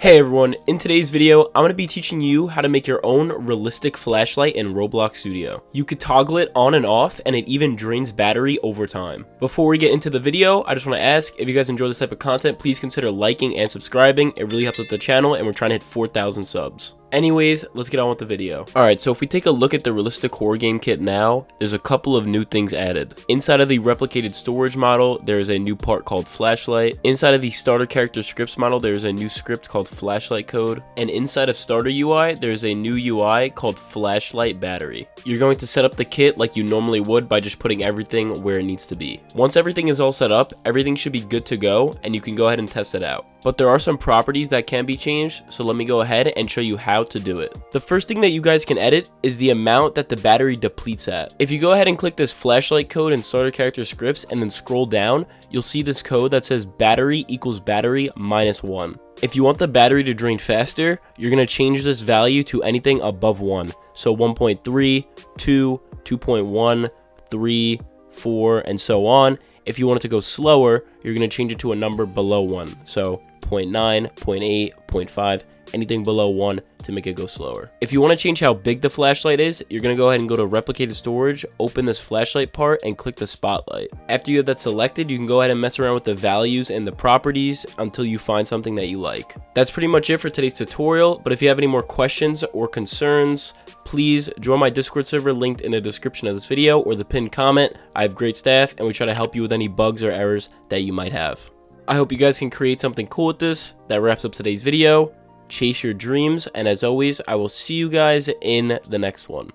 Hey everyone, in today's video, I'm going to be teaching you how to make your own realistic flashlight in Roblox Studio. You could toggle it on and off, and it even drains battery over time. Before we get into the video, I just want to ask, if you guys enjoy this type of content, please consider liking and subscribing. It really helps with the channel, and we're trying to hit 4,000 subs. Anyways, let's get on with the video. Alright, so if we take a look at the realistic horror game kit now, there's a couple of new things added. Inside of the replicated storage model, there is a new part called flashlight. Inside of the starter character scripts model, there is a new script called flashlight code. And inside of starter UI, there's a new UI called flashlight battery. You're going to set up the kit like you normally would by just putting everything where it needs to be. Once everything is all set up, everything should be good to go, and you can go ahead and test it out. But there are some properties that can be changed, so let me go ahead and show you how to do it. The first thing that you guys can edit is the amount that the battery depletes at. If you go ahead and click this flashlight code in starter character scripts and then scroll down, you'll see this code that says battery equals battery -1. If you want the battery to drain faster, you're going to change this value to anything above 1. So 1.3, 2, 2.1, 3, 4, and so on. If you want it to go slower, you're going to change it to a number below 1. So 0.9, 0.8, 0.5, anything below 1 to make it go slower. If you want to change how big the flashlight is, you're going to go ahead and go to replicated storage, open this flashlight part, and click the spotlight. After you have that selected, you can go ahead and mess around with the values and the properties until you find something that you like. That's pretty much it for today's tutorial, but if you have any more questions or concerns, please join my Discord server linked in the description of this video or the pinned comment. I have great staff, and we try to help you with any bugs or errors that you might have. I hope you guys can create something cool with this. That wraps up today's video. Chase your dreams, and as always, I will see you guys in the next one.